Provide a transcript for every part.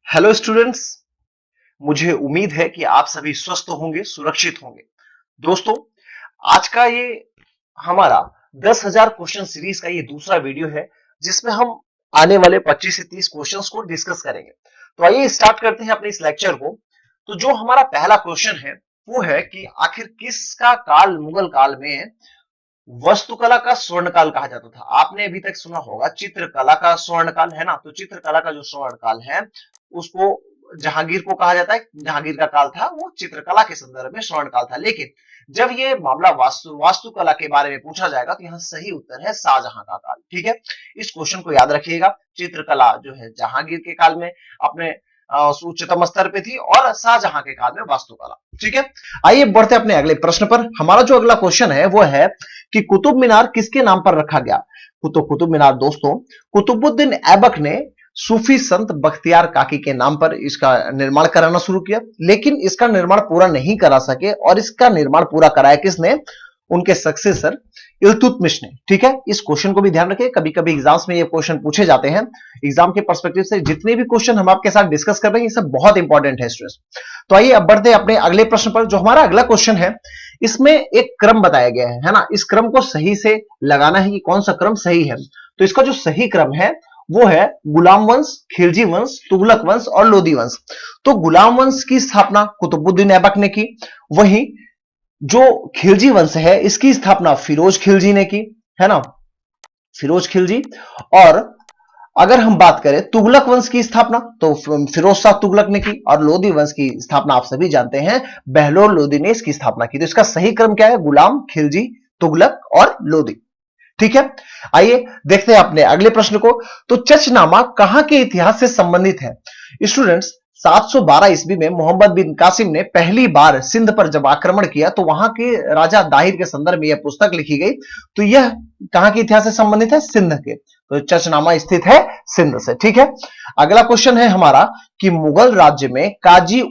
Hello students. मुझे उम्मीद है कि आप सभी स्वस्थ होंगे, सुरक्षित होंगे। दोस्तों, आज का ये हमारा 10,000 क्वेश्चन सीरीज का ये दूसरा वीडियो है, जिसमें हम आने वाले 25 से 30 क्वेश्चंस को डिस्कस करेंगे। तो आइए स्टार्ट करते हैं अपने इस लेक्चर को। तो जो हमारा पहला क्वेश्चन है वो है कि आखिर किसका काल मुगल काल में वास्तुकला का स्वर्णकाल कहा जाता था। आपने अभी तक सुना होगा चित्रकला का स्वर्णकाल, है ना। तो चित्रकला का जो स्वर्णकाल है उसको जहांगीर को कहा जाता है। जहांगीर का काल था वो चित्रकला के संदर्भ में स्वर्णकाल था। लेकिन जब ये मामला वास्तुकला के बारे में पूछा जाएगा तो यहाँ सही उत्तर है शाहजहां का काल। ठीक है, इस क्वेश्चन को याद रखिएगा। चित्रकला जो है जहांगीर के काल में अपने उच्चतम स्तर पे थी और शाहजहां के काल में वास्तुकला। ठीक है, आइए बढ़ते अपने अगले प्रश्न पर। हमारा जो अगला क्वेश्चन है वो है कि कुतुब मीनार किसके नाम पर रखा गया। तो कुतुब मीनार दोस्तों कुतुबुद्दीन ऐबक ने सूफी संत बख्तियार काकी के नाम पर इसका निर्माण कराना शुरू किया, लेकिन इसका निर्माण पूरा नहीं करा सके। और इसका निर्माण पूरा कराया किसने? उनके सक्सेसर इल्तुतमिश ने। ठीक है, इस क्वेश्चन को भी ध्यान रखें, कभी कभी एग्जाम्स में ये क्वेश्चन पूछे जाते हैं। एग्जाम के पर्सपेक्टिव से जितने भी क्वेश्चन हम आपके साथ डिस्कस कर रहे हैं ये सब बहुत इंपॉर्टेंट है स्टूडेंट्स। तो आइए अब बढ़ते हैं अपने अगले प्रश्न पर। जो हमारा अगला क्वेश्चन है इसमें एक क्रम बताया गया है ना। इस क्रम को सही से लगाना है कि कौन सा क्रम सही है। तो इसका जो सही क्रम है वो है गुलाम वंश, खिलजी वंश, तुगलक वंश और लोदी वंश। तो गुलाम वंश की स्थापना कुतुबुद्दीन ऐबक ने की। वहीं जो खिलजी वंश है इसकी स्थापना फिरोज खिलजी ने की, है ना, फिरोज खिलजी। और अगर हम बात करें तुगलक वंश की स्थापना तो फिरोज शाह तुगलक ने की। और लोदी वंश की स्थापना आप सभी जानते हैं बहलोल लोदी ने इसकी स्थापना की। तो इसका सही क्रम क्या है? गुलाम, खिलजी, तुगलक और लोदी। ठीक है, आइए देखते हैं अपने अगले प्रश्न को। तो चचनामा कहां के इतिहास से संबंधित है? स्टूडेंट्स 712 ईस्वी में मोहम्मद बिन कासिम ने पहली बार सिंध पर जब आक्रमण किया तो वहां के राजा दाहिर के संदर्भ में यह पुस्तक लिखी गई। तो यह कहां के इतिहास से संबंधित है? सिंध के। तो चचनामा स्थित है सिंध से। ठीक है, अगला क्वेश्चन है हमारा कि मुगल राज्य में काजी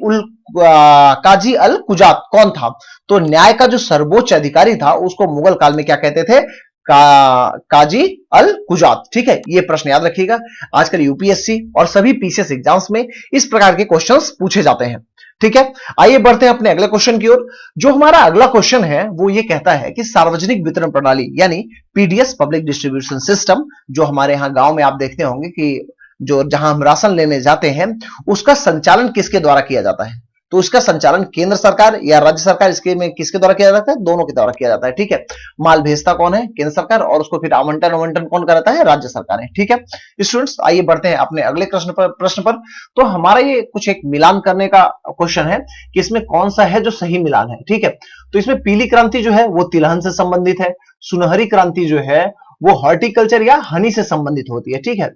अल कुजात कौन था? तो न्याय का जो सर्वोच्च अधिकारी था उसको मुगल काल में क्या कहते थे? काजी अल कुजात। ठीक है, ये प्रश्न याद रखिएगा। आजकल यूपीएससी और सभी पीसीएस एग्जाम्स में इस प्रकार के क्वेश्चंस पूछे जाते हैं। ठीक है, आइए बढ़ते हैं अपने अगले क्वेश्चन की ओर। जो हमारा अगला क्वेश्चन है वो ये कहता है कि सार्वजनिक वितरण प्रणाली यानी पीडीएस पब्लिक डिस्ट्रीब्यूशन सिस्टम, जो हमारे यहाँ गांव में आप देखते होंगे कि जो जहां हम राशन लेने जाते हैं उसका संचालन किसके द्वारा किया जाता है? तो इसका संचालन केंद्र सरकार या राज्य सरकार, इसके में किसके द्वारा किया जाता है? दोनों के द्वारा किया जाता है। ठीक है, माल भेजता कौन है? केंद्र सरकार, और उसको फिर आवंटन कौन कराता है? राज्य सरकार है। ठीक है स्टूडेंट्स, आइए बढ़ते हैं अपने अगले प्रश्न पर। तो हमारा ये कुछ एक मिलान करने का क्वेश्चन है कि इसमें कौन सा है जो सही मिलान है। ठीक है, तो इसमें पीली क्रांति जो है वो तिलहन से संबंधित है। सुनहरी क्रांति जो है वो हॉर्टिकल्चर या हनी से संबंधित होती है। ठीक है,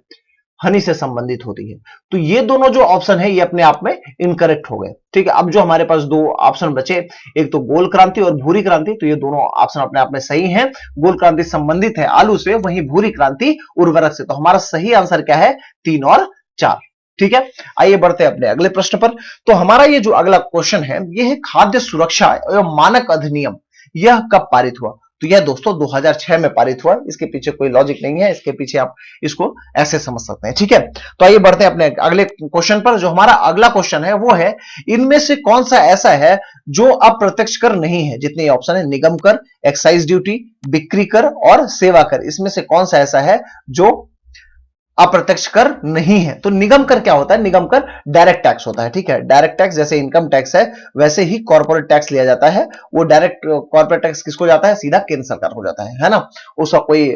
हनी से संबंधित होती है। तो ये दोनों जो ऑप्शन है ये अपने आप में इनकरेक्ट हो गए। ठीक है, अब जो हमारे पास दो ऑप्शन बचे, एक तो गोल क्रांति और भूरी क्रांति, तो ये दोनों ऑप्शन अपने आप में सही हैं। गोल क्रांति संबंधित है आलू से, वहीं भूरी क्रांति उर्वरक से। तो हमारा सही आंसर क्या है? 3 और 4। ठीक है, आइए बढ़ते हैं अपने अगले प्रश्न पर। तो हमारा ये जो अगला क्वेश्चन है ये है खाद्य सुरक्षा एवं मानक अधिनियम, यह कब पारित हुआ? तो यह दोस्तों 2006 में पारित हुआ। इसके पीछे कोई लॉजिक नहीं है, इसके पीछे आप इसको ऐसे समझ सकते हैं। ठीक है, तो आइए बढ़ते हैं अपने अगले क्वेश्चन पर। जो हमारा अगला क्वेश्चन है वो है इनमें से कौन सा ऐसा है जो अप्रत्यक्ष कर नहीं है? जितने ऑप्शन है निगम कर, एक्साइज ड्यूटी, बिक्री कर और सेवा कर, इसमें से कौन सा ऐसा है जो अप्रत्यक्ष कर नहीं है? तो निगम कर क्या होता है? निगम कर डायरेक्ट टैक्स होता है। ठीक है, डायरेक्ट टैक्स जैसे इनकम टैक्स है वैसे ही कॉर्पोरेट टैक्स लिया जाता है। वो डायरेक्ट कॉर्पोरेट टैक्स किसको जाता है? सीधा केंद्र सरकार हो जाता है ना। उसका कोई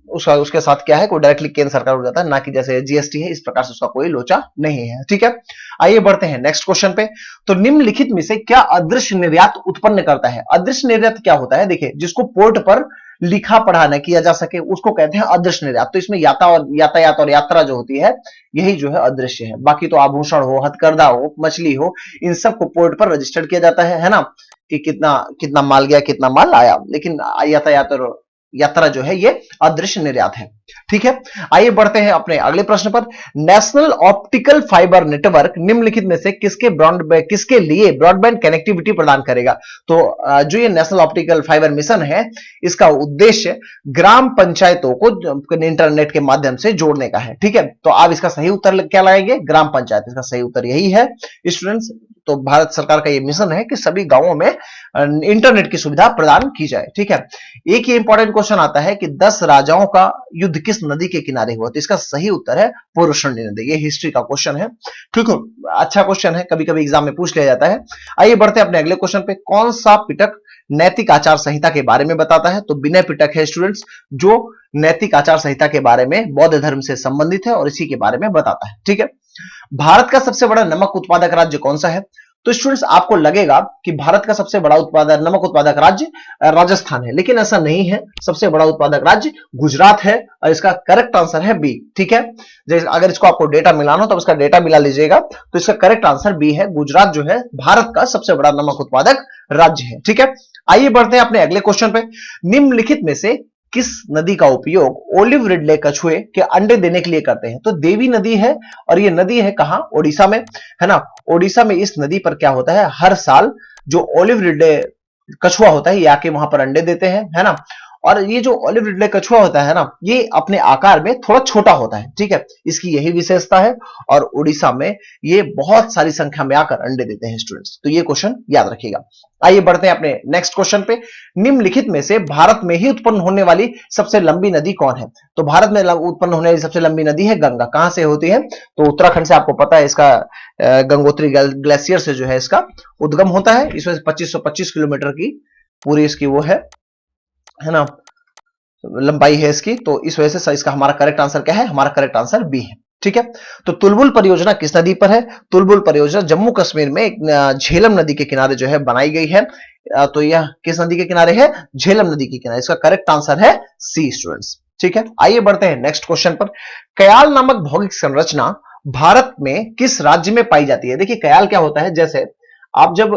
उसके साथ क्या है? कोई डायरेक्टली केंद्र सरकार हो जाता है, ना कि जैसे जीएसटी है इस प्रकार से उसका कोई लोचा नहीं है। ठीक है, आइए बढ़ते हैं नेक्स्ट क्वेश्चन पे। तो निम्नलिखित में से क्या अदृश्य निर्यात उत्पन्न करता है? अदृश्य निर्यात क्या होता है? देखिए, जिसको पोर्ट पर लिखा पढ़ा न किया जा सके उसको कहते हैं अदृश्य निर्यात। तो इसमें यातायात और यात्रा जो होती है यही जो है अदृश्य है। बाकी तो आभूषण हो, हथकरघा हो, मछली हो, इन सबको पोर्ट पर रजिस्टर्ड किया जाता है ना, कि कितना कितना माल गया, कितना माल आया। लेकिन यातायात और यात्रा जो है ये अदृश्य निर्यात है। ठीक है, आइए बढ़ते हैं अपने अगले प्रश्न पर। नेशनल ऑप्टिकल फाइबर नेटवर्क निम्नलिखित में से किसके लिए ब्रॉडबैंड कनेक्टिविटी प्रदान करेगा? तो जो ये नेशनल ऑप्टिकल फाइबर मिशन है, इसका उद्देश्य ग्राम पंचायतों को इंटरनेट के माध्यम से जोड़ने का है। ठीक है, तो आप इसका सही उत्तर क्या लगाएंगे? ग्राम पंचायत। इसका सही उत्तर यही है स्टूडेंट्स। तो भारत सरकार का ये मिशन है कि सभी गांवों में इंटरनेट की सुविधा प्रदान की जाए। ठीक है, एक ये इंपॉर्टेंट क्वेश्चन आता है कि 10 राजाओं का युद्ध किस नदी के किनारे हुआ? तो इसका सही उत्तर है पुरुषणी नदी। ये हिस्ट्री का क्वेश्चन है। ठीक है, अच्छा क्वेश्चन है, कभी कभी एग्जाम में पूछ लिया जाता है। आइए बढ़ते हैं अपने अगले क्वेश्चन पे। कौन सा पिटक नैतिक आचार संहिता के बारे में बताता है? तो विनय पिटक है स्टूडेंट्स, जो नैतिक आचार संहिता के बारे में बौद्ध धर्म से संबंधित है और इसी के बारे में बताता है। ठीक है, भारत का सबसे बड़ा नमक उत्पादक राज्य कौन सा है? तो स्टूडेंट्स आपको लगेगा कि भारत का सबसे बड़ा नमक उत्पादक राज्य राजस्थान है, लेकिन ऐसा नहीं है। सबसे बड़ा उत्पादक राज्य गुजरात है और इसका करेक्ट आंसर है बी। ठीक है, अगर इसको आपको डेटा मिलाना हो तो इसका डेटा मिला लीजिएगा। तो इसका करेक्ट आंसर बी है। गुजरात जो है भारत का सबसे बड़ा नमक उत्पादक राज्य है। ठीक है, आइए बढ़ते हैं अपने अगले क्वेश्चन पे। निम्नलिखित में से किस नदी का उपयोग ओलिव रिडले कछुए के अंडे देने के लिए करते हैं? तो देवी नदी है और ये नदी है कहां? ओडिशा में, है ना। ओडिशा में इस नदी पर क्या होता है, हर साल जो ओलिव रिडले कछुआ होता है ये आके वहां पर अंडे देते हैं, है ना। और ये जो ओलिव रिडले कछुआ होता है ना, ये अपने आकार में थोड़ा छोटा होता है। ठीक है, इसकी यही विशेषता है और उड़ीसा में ये बहुत सारी संख्या में आकर अंडे देते हैं स्टूडेंट्स। तो ये क्वेश्चन याद रखिएगा। आइए बढ़ते हैं अपने नेक्स्ट क्वेश्चन पे। निम्नलिखित में से भारत में ही उत्पन्न होने वाली सबसे लंबी नदी कौन है? तो भारत में उत्पन्न होने वाली सबसे लंबी नदी है गंगा। कहां से होती है? तो उत्तराखंड से। आपको पता है इसका गंगोत्री ग्लेशियर से जो है इसका उद्गम होता है। इसमें 2525 किलोमीटर की पूरी इसकी वो है ना, लंबाई है इसकी। तो इस वजह से इसका हमारा करेक्ट आंसर क्या है? हमारा करेक्ट आंसर बी है। ठीक है, तो तुलबुल परियोजना किस नदी पर है? तुलबुल परियोजना जम्मू कश्मीर में एक झेलम नदी के किनारे जो है बनाई गई है। तो यह किस नदी के किनारे है? झेलम नदी के किनारे। इसका करेक्ट आंसर है सी स्टूडेंट्स। ठीक है, आइए बढ़ते हैं नेक्स्ट क्वेश्चन पर। कयाल नामक भौगोलिक संरचना भारत में किस राज्य में पाई जाती है? देखिए कयाल क्या होता है, जैसे आप जब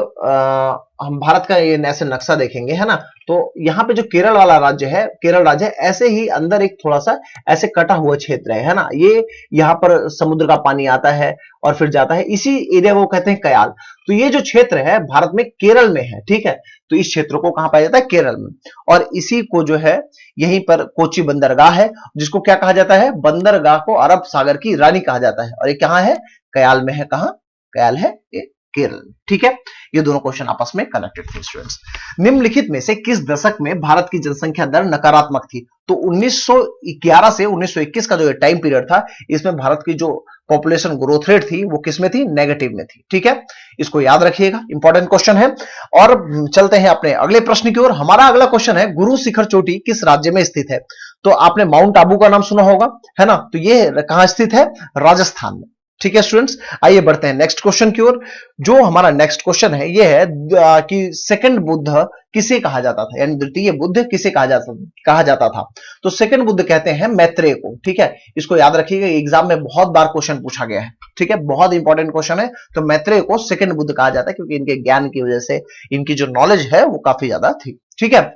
हम भारत का ये ऐसे नक्शा देखेंगे, है ना, तो यहाँ पे जो केरल वाला राज्य है, केरल राज्य है, ऐसे ही अंदर एक थोड़ा सा ऐसे कटा हुआ क्षेत्र है ना। ये यहाँ पर समुद्र का पानी आता है और फिर जाता है, इसी एरिया को कहते हैं कयाल। तो ये जो क्षेत्र है भारत में केरल में है। ठीक है, तो इस क्षेत्र को कहां पाया जाता है? केरल में। और इसी को जो है यहीं पर कोची बंदरगाह है, जिसको क्या कहा जाता है? बंदरगाह को अरब सागर की रानी कहा जाता है। और ये कहां है? कयाल में है। कहां? कयाल है ये केरल। ठीक है, ये दोनों क्वेश्चन आपस में कनेक्टेड थे स्टूडेंट्स। निम्नलिखित में से किस दशक में भारत की जनसंख्या दर नकारात्मक थी? तो 1911 से 1921 का जो टाइम पीरियड था, इसमें भारत की जो पॉपुलेशन ग्रोथ रेट थी वो किस में थी? नेगेटिव में थी। ठीक है, इसको याद रखिएगा, इंपॉर्टेंट क्वेश्चन है। और चलते हैं अपने अगले प्रश्न की ओर। हमारा अगला क्वेश्चन है, गुरु शिखर चोटी किस राज्य में स्थित है? तो आपने माउंट आबू का नाम सुना होगा, है ना। तो ये कहां स्थित है? राजस्थान में। ठीक है स्टूडेंट्स, आइए बढ़ते हैं नेक्स्ट क्वेश्चन की ओर। जो हमारा नेक्स्ट क्वेश्चन है ये है कि सेकंड बुद्ध किसे कहा जाता था, यानी द्वितीय बुद्ध किसे कहा जाता था? तो सेकंड बुद्ध कहते हैं मैत्रेय को। ठीक है, इसको याद रखिएगा, एग्जाम में बहुत बार क्वेश्चन पूछा गया है। ठीक है, बहुत इंपॉर्टेंट क्वेश्चन है। तो मैत्रेय को सेकंड बुद्ध कहा जाता है क्योंकि इनके ज्ञान की वजह से इनकी जो नॉलेज है वो काफी ज्यादा थी। ठीक है,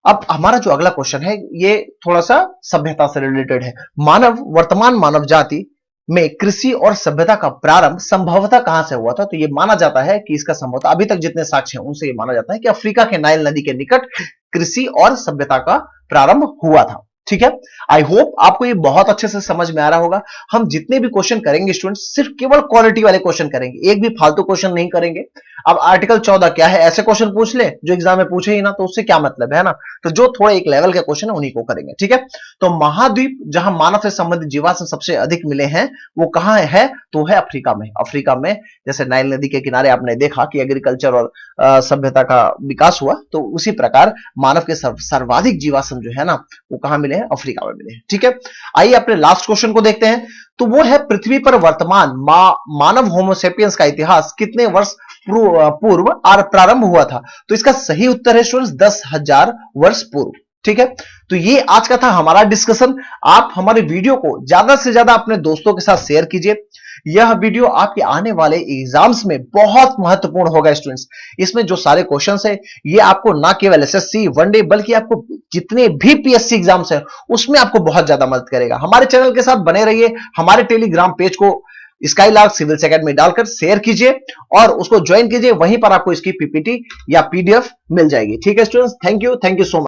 अब हमारा जो अगला क्वेश्चन है ये थोड़ा सा सभ्यता से रिलेटेड है। वर्तमान मानव जाति में कृषि और सभ्यता का प्रारंभ संभवतः कहां से हुआ था? तो ये माना जाता है कि इसका संभवतः अभी तक जितने साक्ष्य हैं उनसे ये माना जाता है कि अफ्रीका के नाइल नदी के निकट कृषि और सभ्यता का प्रारंभ हुआ था। ठीक है, आई होप आपको ये बहुत अच्छे से समझ में आ रहा होगा। हम जितने भी क्वेश्चन करेंगे स्टूडेंट्स, सिर्फ केवल क्वालिटी वाले क्वेश्चन करेंगे, एक भी फालतू क्वेश्चन नहीं करेंगे। अब आर्टिकल 14 क्या है, ऐसे क्वेश्चन पूछ ले जो एग्जाम में पूछे ही ना, तो उससे क्या मतलब है ना। तो जो थोड़ा एक लेवल के क्वेश्चन है उन्हीं को करेंगे। ठीक है, तो महाद्वीप जहां मानव से संबंधित जीवाश्म सबसे अधिक मिले हैं वो कहां है? तो है अफ्रीका में। अफ्रीका में जैसे नाइल नदी के किनारे आपने देखा कि एग्रीकल्चर और सभ्यता का विकास हुआ, तो उसी प्रकार मानव के सर्वाधिक जीवाश्म जो है ना वो कहां मिले हैं? अफ्रीका में मिले हैं। ठीक है, आइए अपने लास्ट क्वेश्चन को देखते हैं। तो वो है, पृथ्वी पर वर्तमान मानव होमोसेपियंस का इतिहास कितने वर्ष पूर्व और प्रारंभ हुआ था? तो इसका सही उत्तर है स्टूडेंट्स 10,000 वर्ष पूर्व। ठीक है, तो ये आज का था हमारा डिस्कशन। आप हमारे वीडियो को ज्यादा से ज्यादा अपने दोस्तों के साथ शेयर कीजिए। यह वीडियो आपके आने वाले एग्जाम्स में बहुत महत्वपूर्ण होगा स्टूडेंट्स। इसमें जो सारे क्वेश्चंस है ये आपको ना केवल एसएससी वनडे बल्कि आपको जितने भी पीएससी एग्जाम्स हैं उसमें आपको बहुत ज्यादा मदद करेगा। हमारे चैनल के साथ बने रहिए, हमारे टेलीग्राम पेज को स्काईलार्क सिविल्स एकेडमी डालकर शेयर कीजिए और उसको ज्वाइन कीजिए, वहीं पर आपको इसकी पीपीटी या पीडीएफ मिल जाएगी। ठीक है students, thank you so much.